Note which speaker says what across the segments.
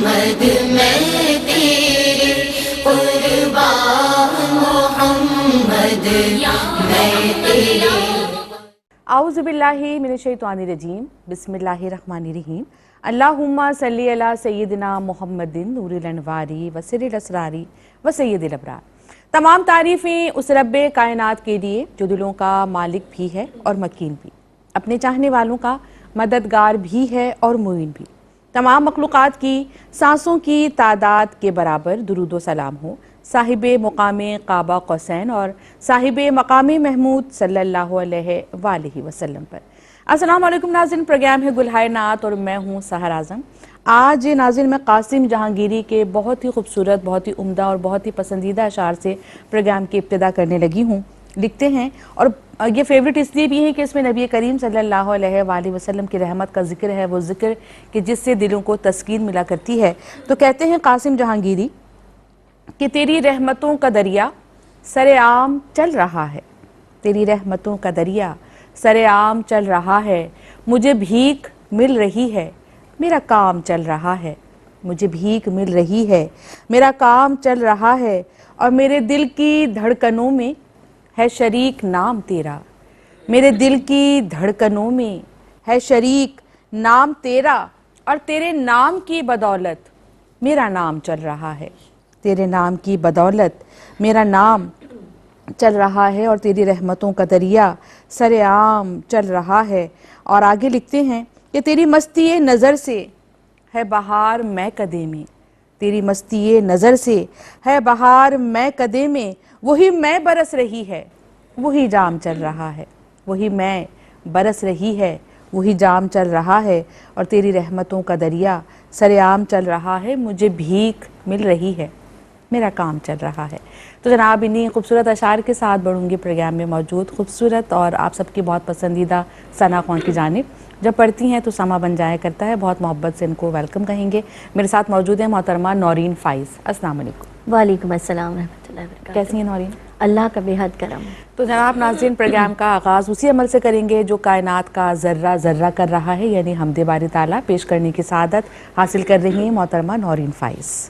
Speaker 1: محمد میں تیرے قربان محمد میں تیرے.
Speaker 2: اعوذ باللہ من الشیطان الرجیم. بسم اللہ الرحمن الرحیم. اللہم صلی علی سیدنا محمد نور الانوار و سر الاسرار و سید الابرار. تمام تعریفیں اس رب کائنات کے لیے جو دلوں کا مالک بھی ہے اور مکین بھی، اپنے چاہنے والوں کا مددگار بھی ہے اور معین بھی. تمام مخلوقات کی سانسوں کی تعداد کے برابر درود و سلام ہو صاحب مقام قاب قوسین اور صاحب مقام محمود صلی اللہ علیہ وآلہ وسلم پر. السلام علیکم ناظرین، پروگرام ہے گلہائے نعت اور میں ہوں سحر اعظم. آج ناظرین میں قاسم جہانگیری کے بہت ہی خوبصورت، بہت ہی عمدہ اور بہت ہی پسندیدہ اشعار سے پروگرام کی ابتدا کرنے لگی ہوں. لکھتے ہیں اور یہ فیوریٹ اس لیے بھی ہے کہ اس میں نبی کریم صلی اللہ علیہ وآلہ وسلم کی رحمت کا ذکر ہے، وہ ذکر کہ جس سے دلوں کو تسکین ملا کرتی ہے. تو کہتے ہیں قاسم جہانگیری کہ تیری رحمتوں کا دریا سر عام چل رہا ہے، تیری رحمتوں کا دریا سر عام چل رہا ہے، مجھے بھیک مل رہی ہے میرا کام چل رہا ہے، مجھے بھیک مل رہی ہے میرا کام چل رہا ہے، اور میرے دل کی دھڑکنوں میں ہے شریک نام تیرا، میرے دل کی دھڑکنوں میں ہے شریک نام تیرا، اور تیرے نام کی بدولت میرا نام چل رہا ہے، تیرے نام کی بدولت میرا نام چل رہا ہے، اور تیری رحمتوں کا دریا سر عام چل رہا ہے. اور آگے لکھتے ہیں کہ تیری مستی نظر سے ہے بہار میں کدے میں، تیری مستی نظر سے ہے بہار میں کدے میں، وہی میں برس رہی ہے وہی جام چل رہا ہے، وہی میں برس رہی ہے وہی جام چل رہا ہے، اور تیری رحمتوں کا دریا سر عام چل رہا ہے، مجھے بھیک مل رہی ہے میرا کام چل رہا ہے. تو جناب انہی خوبصورت اشعار کے ساتھ بڑھوں گی پروگرام میں موجود خوبصورت اور آپ سب کی بہت پسندیدہ ثنا خوان کی جانب. جب پڑھتی ہیں تو سما بن جایا کرتا ہے، بہت محبت سے ان کو ویلکم کہیں گے. میرے ساتھ موجود ہیں محترمہ نورین فائز. السلام علیکم.
Speaker 3: وعلیکم السلام ورحمۃ اللہ وبرکاتہ.
Speaker 2: کیسی ہیں نورین؟
Speaker 3: اللہ کا بے حد کرم.
Speaker 2: تو جناب ناظرین پروگرام کا آغاز اسی عمل سے کریں گے جو کائنات کا ذرہ ذرہ کر رہا ہے، یعنی حمد باری تعالیٰ پیش کرنے کی سعادت حاصل کر رہی ہیں محترمہ نورین فائز.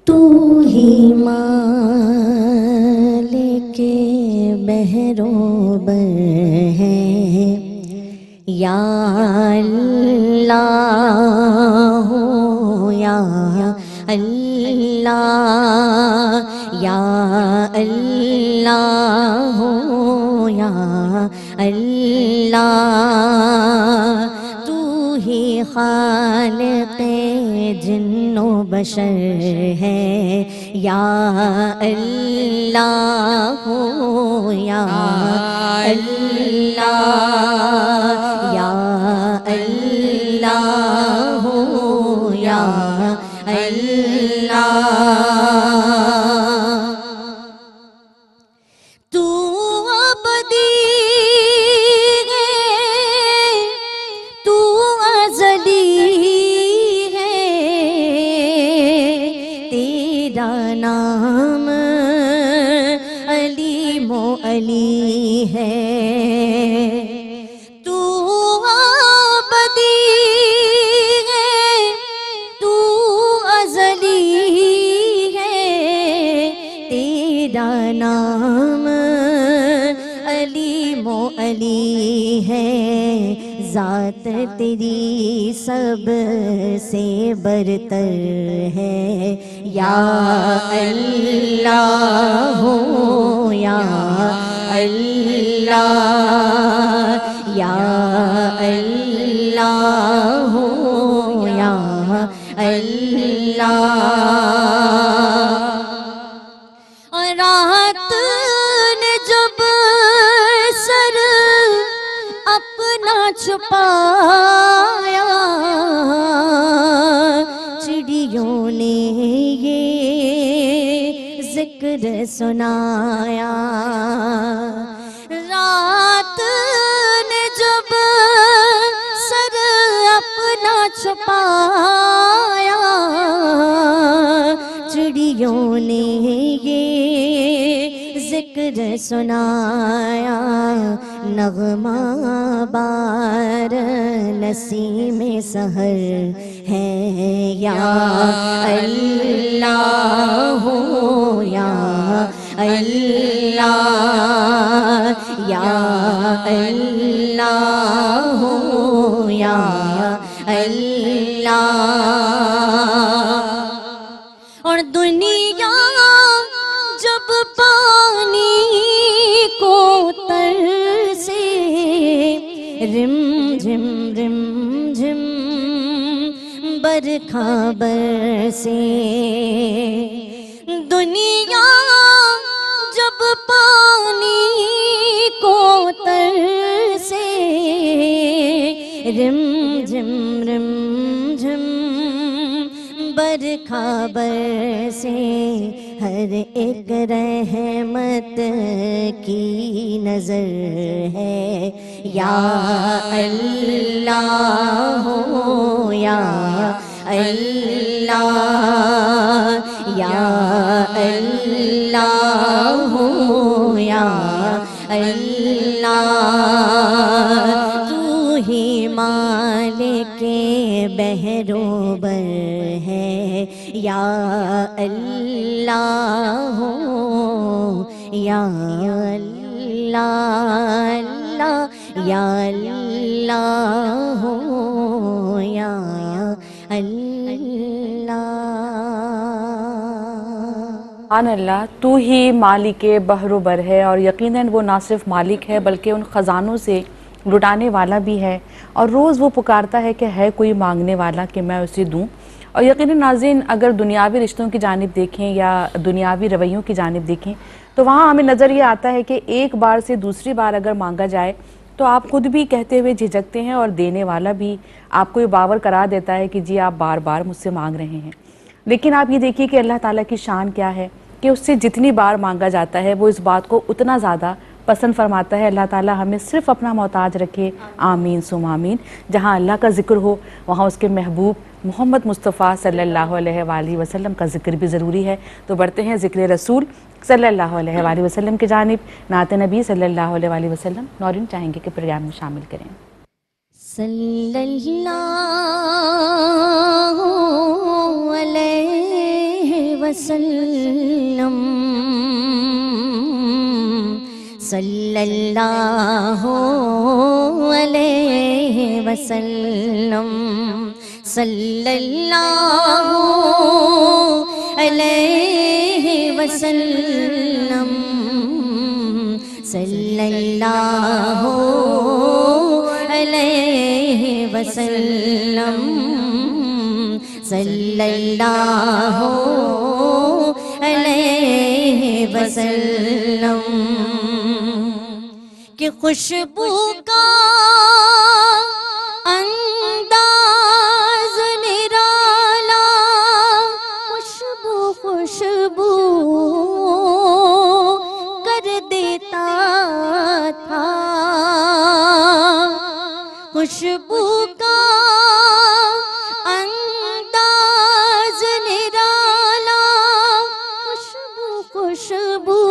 Speaker 3: تو ہی مالک بحر و بر ہے، یا اللہ یا اللہ یا اللہ یا اللہ، تو ہی خالق جن و بشر ہے، یا اللہ یا اللہ یا اللہ یا اللہ. تو ابدی ہے، تو ازلی ہے، تیرا نام علیم و علی ہے. تو ابدی ہے، تو ازلی ہے، تیرا نام علیم و علی ہے. ذات تیری سب سے برتر ہے، یا اللہ یا اللہ یا اللہ یا اللہ. رات نے جب سر اپنا چھپایا، چڑیوں نے یہ ذکر سنایا. رات نے جب سر اپنا چھپایا، چڑیوں نے یہ ذکر سنایا. نغمہ بار نسیم سحر ہے یا اللہ یا اللہ یا اللہ یا اللہ. اور دنیا جب پانی کو ترسے رم جھم رم جھم برکھا برسے. دنیا جب پانی کو ترسے رم جھم رم جھم برکھا برسے. ہر ایک رحمت کی نظر ہے یا اللہ یا اللہ یا اللہ یا اللہ. تو ہی مالک بحر و بر ہے یا اللہ یا اللہ یا اللہ یا اللہ.
Speaker 2: سبحان اللہ. تو ہی مالک بحر و بر ہے، اور یقیناً وہ نہ صرف مالک ہے بلکہ ان خزانوں سے لٹانے والا بھی ہے. اور روز وہ پکارتا ہے کہ ہے کوئی مانگنے والا کہ میں اسے دوں. اور یقیناً ناظرین، اگر دنیاوی رشتوں کی جانب دیکھیں یا دنیاوی رویوں کی جانب دیکھیں تو وہاں ہمیں نظر یہ آتا ہے کہ ایک بار سے دوسری بار اگر مانگا جائے تو آپ خود بھی کہتے ہوئے جھجکتے ہیں، اور دینے والا بھی آپ کو یہ باور کرا دیتا ہے کہ جی آپ بار بار مجھ سے مانگ رہے ہیں. لیکن آپ یہ دیکھیے کہ اللہ تعالیٰ کی شان کیا ہے کہ اس سے جتنی بار مانگا جاتا ہے وہ اس بات کو اتنا زیادہ پسند فرماتا ہے. اللہ تعالیٰ ہمیں صرف اپنا محتاج رکھے، آمین ثم آمین. جہاں اللہ کا ذکر ہو وہاں اس کے محبوب محمد مصطفیٰ صلی اللہ علیہ وآلہ وسلم کا ذکر بھی ضروری ہے. تو بڑھتے ہیں ذکر رسول صلی اللہ علیہ وآلہ وسلم کی جانب. نعت نبی صلی اللہ علیہ وآلہ وسلم نورین چاہیں گے کہ پروگرام میں شامل کریں.
Speaker 3: صلی اللہ علیہ وسلم صلی اللہ علیہ وسلم صلی اللہ علیہ وسلم صلی اللہ علیہ وسلم صلی اللہ علیہ وسلم. کہ خوشبو کا انداز نرالا، خوشبو خوشبو کر دیتا تھا. خوشبو کا انداز نرالا، خوشبو خوشبو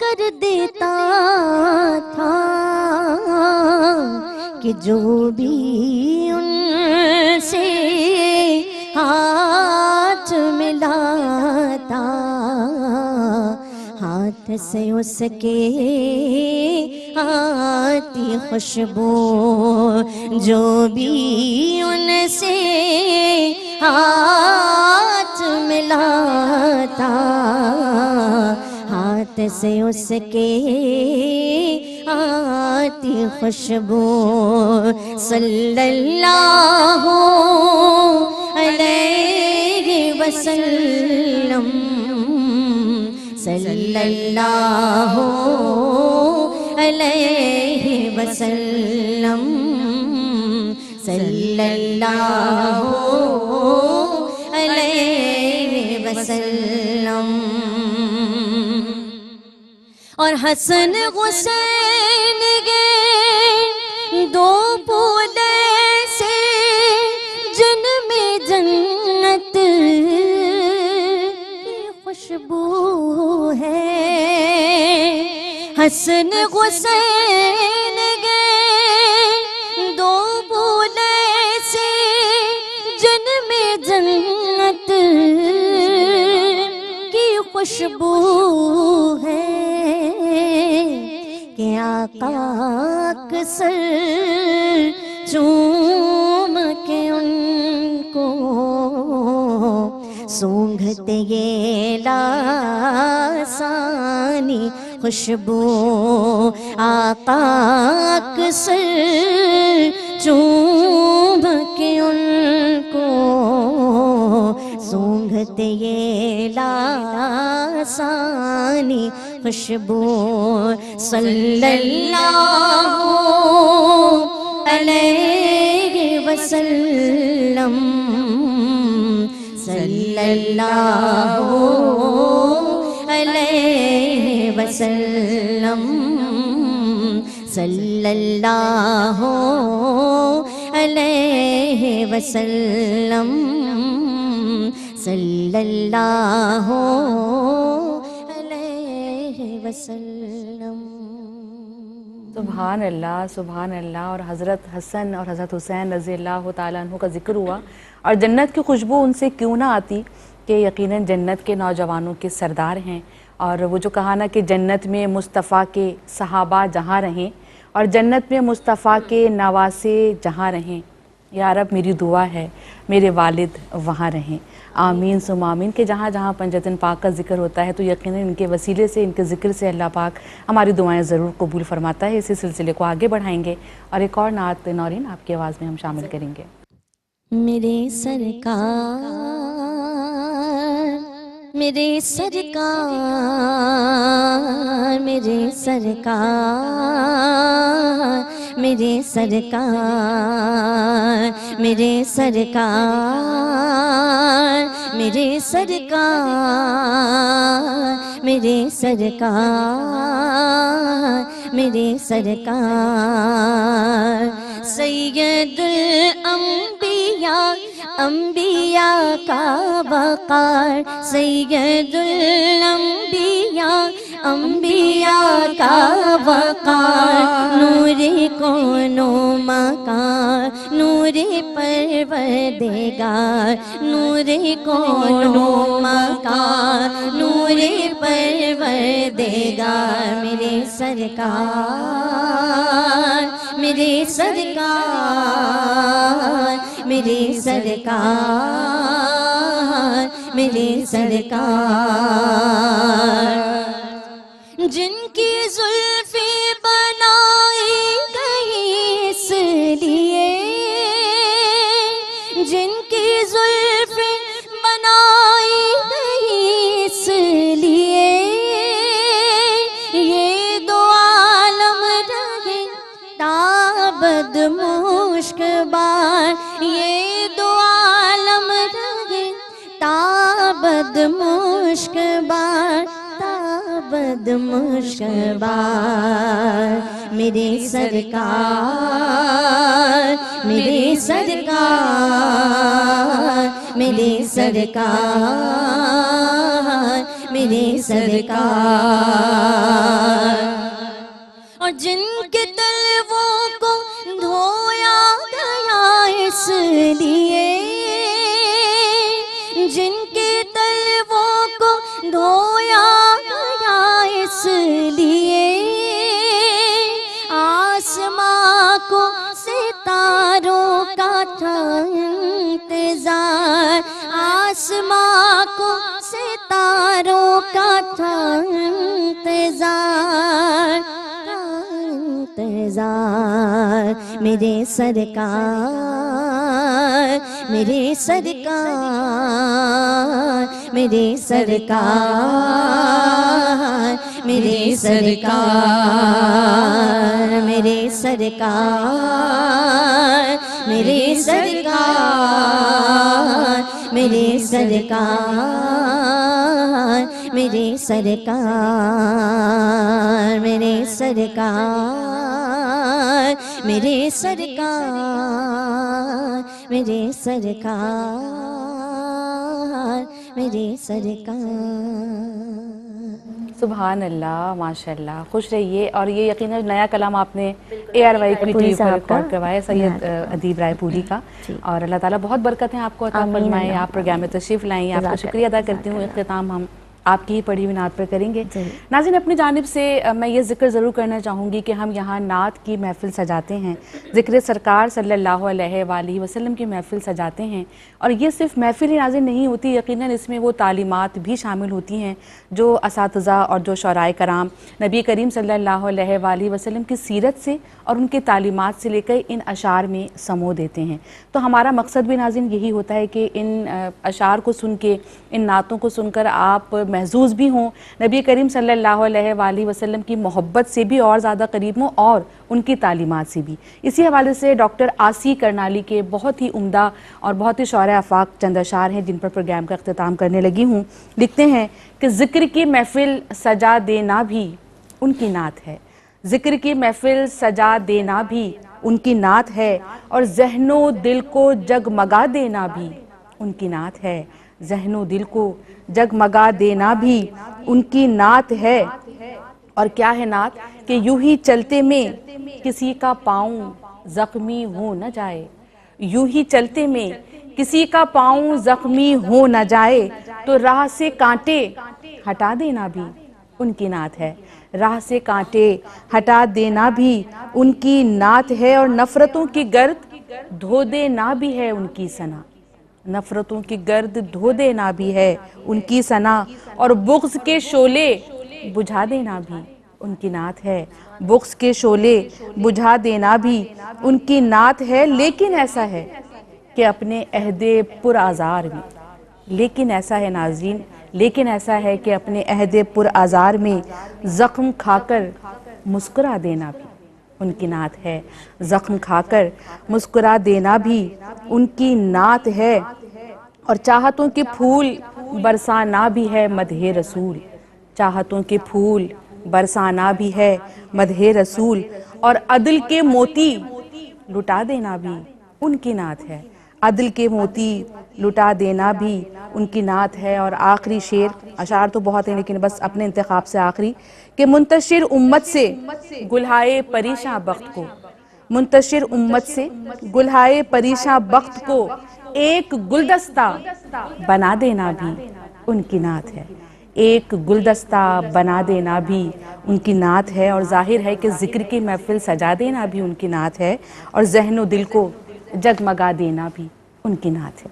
Speaker 3: کر دیتا تھا. کہ جو بھی ان سے ہاتھ ملاتا، ہاتھ سے اس کے آتی خوشبو. جو بھی ان سے ہاتھ ملاتا، ہاتھ سے اس کے آتی خوشبو. صلی اللہ علیہ وسلم صلی اللہ علیہ وسلم صلی اللہ علیہ وسلم. اور حسن حسین گے دو پھول سے جن میں جنت کی خوشبو ہے. حسن حسین گے دو پھول جنت کی خوشبو ہے کہ آقا اکثر چوم کے ان کو سونگھتے یہ لاسانی خوشبو آقا اکثر چوم کے ان کو سونگھتے یہ لاسانی خوشبو صلی اللہ علیہ وسلم صلی اللہ علیہ وسلم صلی اللہ علیہ وسلم صلی اللہ علیہ وسلم.
Speaker 2: سبحان اللہ. اور حضرت حسن اور حضرت حسین رضی اللہ تعالیٰ عنہ کا ذکر ہوا، اور جنت کی خوشبو ان سے کیوں نہ آتی کہ یقیناً جنت کے نوجوانوں کے سردار ہیں. اور وہ جو کہا نا کہ جنت میں مصطفیٰ کے صحابہ جہاں رہیں اور جنت میں مصطفیٰ کے نواسے جہاں رہیں، یا رب میری دعا ہے میرے والد وہاں رہیں. آمین ثم آمین. کہ جہاں جہاں پنجتن پاک کا ذکر ہوتا ہے تو یقیناً ان کے وسیلے سے، ان کے ذکر سے اللہ پاک ہماری دعائیں ضرور قبول فرماتا ہے. اسی سلسلے کو آگے بڑھائیں گے اور ایک اور نعت نورین آپ کی آواز میں ہم شامل کریں گے.
Speaker 3: میرے سرکار میرے سرکار میرے سرکار میرے سرکار میرے سرکار میرے سرکار میرے سرکار میرے سرکار سید الانبیاء انبیاء کا وقار سید الانبیاء انبیاء کا وقار نور کون و مکان نور پروردگار نور کون و مکان نور پروردگار میرے سرکار میرے سرکار میرے سرکار میرے سرکار جن کی زلفیں بنائی گئی اس لیے جن کی زلفیں بنائی گئی اس لیے یہ دو عالم رہے تابد مشک بار یہ دو عالم رہے تابد مشک بار تابد مشک بار میرے سرکار میرے سرکار میرے سرکار میرے سرکار اور جن کے تلووں کو دھویا گیا اس لیے جن کے تلووں کو دھویا گیا اس لیے آسماں کو ستاروں کا تھا انتظار آسماں کو ستاروں کا تھا انتظار میرے سرکار میرے سرکار میرے سرکار میرے سرکار میرے سرکار میرے سرکار میرے سرکار میرے سرکار میرے سرکار میرے سرکار میرے سرکار میرے سرکار.
Speaker 2: سبحان اللہ، ماشاء اللہ، خوش رہیے. اور یہ یقیناً نیا کلام آپ نے ARY کی ٹی وی پر ریکارڈ کروایا سید ادیب رائے پوری کا، اور اللہ تعالیٰ بہت برکتیں آپ کو عطا فرمائے. آپ پروگرام میں تشریف لائیں، آپ کا شکریہ ادا کرتی ہوں. اختتام ہم آپ کی ہی پڑھی ہوئی نعت پر کریں گے. ناظرین، اپنی جانب سے میں یہ ذکر ضرور کرنا چاہوں گی کہ ہم یہاں نعت کی محفل سجاتے ہیں، ذکر سرکار صلی اللہ علیہ وآلہ وسلم کی محفل سجاتے ہیں. اور یہ صرف محفل ہی ناظرین نہیں ہوتی، یقیناً اس میں وہ تعلیمات بھی شامل ہوتی ہیں جو اساتذہ اور جو شعراء کرام نبی کریم صلی اللہ علیہ وآلہ وسلم کی سیرت سے اور ان کی تعلیمات سے لے کر ان اشعار میں سمو دیتے ہیں. تو ہمارا مقصد بھی ناظرین یہی ہوتا ہے کہ ان اشعار کو سن کے، ان نعتوں کو سن کر آپ محظوظ بھی ہوں، نبی کریم صلی اللہ علیہ وآلہ وسلم کی محبت سے بھی اور زیادہ قریب ہوں، اور ان کی تعلیمات سے بھی. اسی حوالے سے ڈاکٹر آسی کرنالی کے بہت ہی عمدہ اور بہت ہی شعراء آفاق چند اشعار ہیں جن پر پروگرام کا اختتام کرنے لگی ہوں. لکھتے ہیں کہ ذکر کی محفل سجا دینا بھی ان کی نعت ہے، ذکر کی محفل سجا دینا بھی ان کی نعت ہے، اور ذہن و دل کو جگمگا دینا بھی ان کی نعت ہے، ذہن و دل کو جگمگا دینا بھی ان کی نعت ہے. اور کیا ہے نعت؟ کہ یوں ہی چلتے میں کسی کا پاؤں زخمی ہو نہ جائے، یوں ہی چلتے میں کسی کا پاؤں زخمی ہو نہ جائے، تو راہ سے کانٹے ہٹا دینا بھی ان کی نعت ہے، راہ سے کانٹے ہٹا دینا بھی ان کی نعت ہے. اور نفرتوں کی گرد دھو دینا بھی ہے ان کی ثنا، نفرتوں کی گرد دھو دینا بھی ہے ان کی ثنا، اور بغض کے شعلے بجھا دینا بھی ان کی نعت ہے، بغض کے شعلے بجھا دینا بھی ان کی نعت ہے. لیکن ایسا ہے کہ اپنے عہد پرآزار میں، لیکن ایسا ہے ناظرین، لیکن ایسا ہے کہ اپنے عہد پرآزار میں زخم کھا کر مسکرا دینا بھی ان کی نعت ہے، زخم کھا کر مسکرا دینا بھی ان کی نعت ہے. اور چاہتوں کے پھول برسانا بھی ہے مدح رسول، چاہتوں کے پھول برسانا بھی ہے مدح رسول، اور عدل کے موتی لٹا دینا بھی ان کی نعت ہے، عدل کے موتی لٹا دینا بھی ان کی نعت ہے. اور آخری شعر، اشعار تو بہت ہیں لیکن بس اپنے انتخاب سے آخری، کہ منتشر امت سے گلہائے پریشاں بخت کو، منتشر امت سے گلہائے پریشاں بخت کو ایک گلدستہ بنا دینا بھی ان کی نعت ہے، ایک گلدستہ بنا دینا بھی ان کی نعت ہے. اور ظاہر ہے کہ ذکر کی محفل سجا دینا بھی ان کی نعت ہے، اور ذہن و دل کو جگمگا دینا بھی ان کی نعت ہے.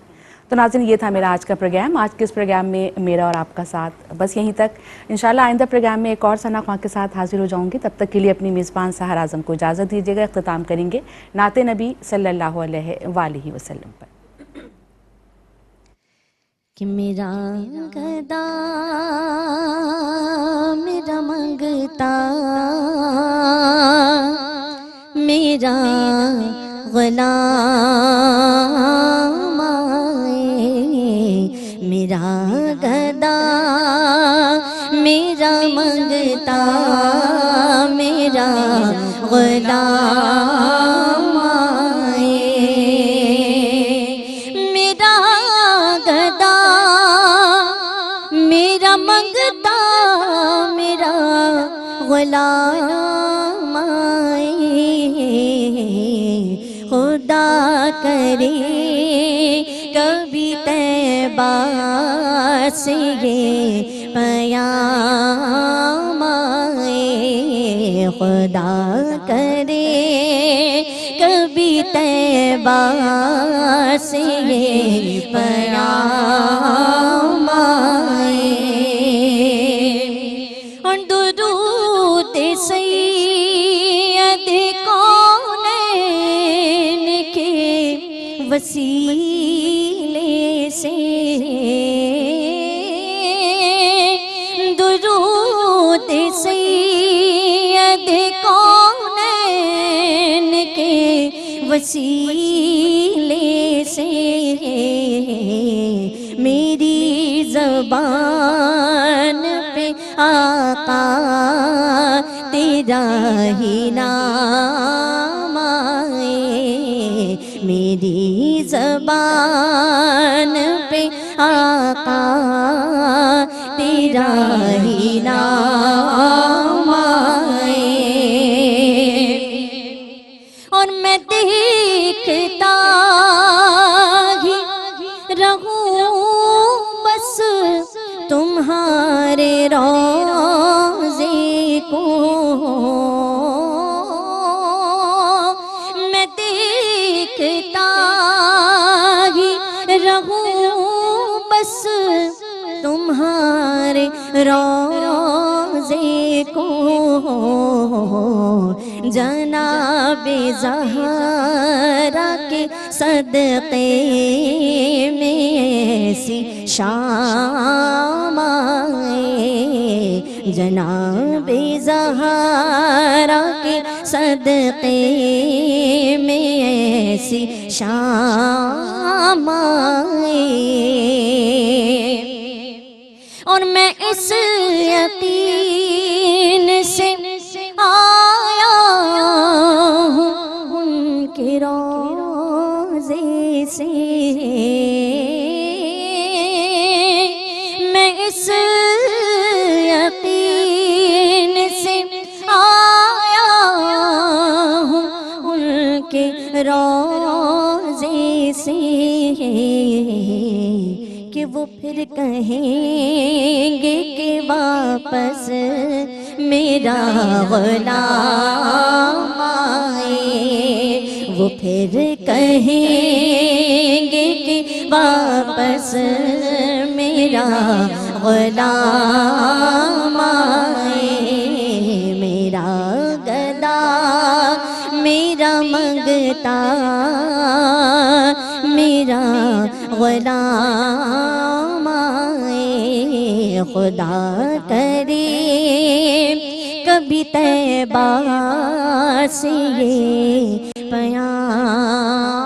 Speaker 2: تو ناظرین، یہ تھا میرا آج کا پروگرام. آج کے اس پروگرام میں میرا اور آپ کا ساتھ بس یہیں تک. انشاءاللہ آئندہ پروگرام میں ایک اور ثنا خواں کے ساتھ حاضر ہو جاؤں گی. تب تک کے لیے اپنی میزبان سحر اعظم کو اجازت دیجیے گا. اختتام کریں گے نعت نبی صلی اللہ علیہ وآلہ وسلم پر.
Speaker 3: کہ میرا گدا میرا منگتا، میرا غلام آئے، میرا گدا میرا منگتا، میرا غلام آئے، میرا گدا میرا منگتا، میرا غلام آئے، خدا کرے کبھی طیبہ سے یہ پیام آئے، خدا کرے کبھی طیبہ سے یہ پیام آئے. اور درود سید کونین کے وسیلے سے، درود سید کونین کے وسیلے سے، میری زبان پہ آقا تیرا ہی نام آئے، میری زبان پہ آقا تیرا میرا ہی نام آئے، اور میں دیکھتا ہی رہوں بس تمہارے روضے کو، میں دیکھتا ہی رہوں بس تمہارے روضے کو، جناب زہرا کے صدقے میں ایسی شام آئے، جناب زہرا کے صدقے میں ایسی شام آئے، اور میں اس یقین سے آیا ہوں ان کے روضے سے، میں اس یقین سے آیا ہوں ان کے روضے سے، کہ وہ پھر کہیں گے کہ واپس میرا غلام آئے، وہ پھر کہیں گے کہ واپس میرا غلام آئے، میرا گدا میرا منگتا میرا غلام آئے، خدا کرے کبھی طیبہ سے یہ پیام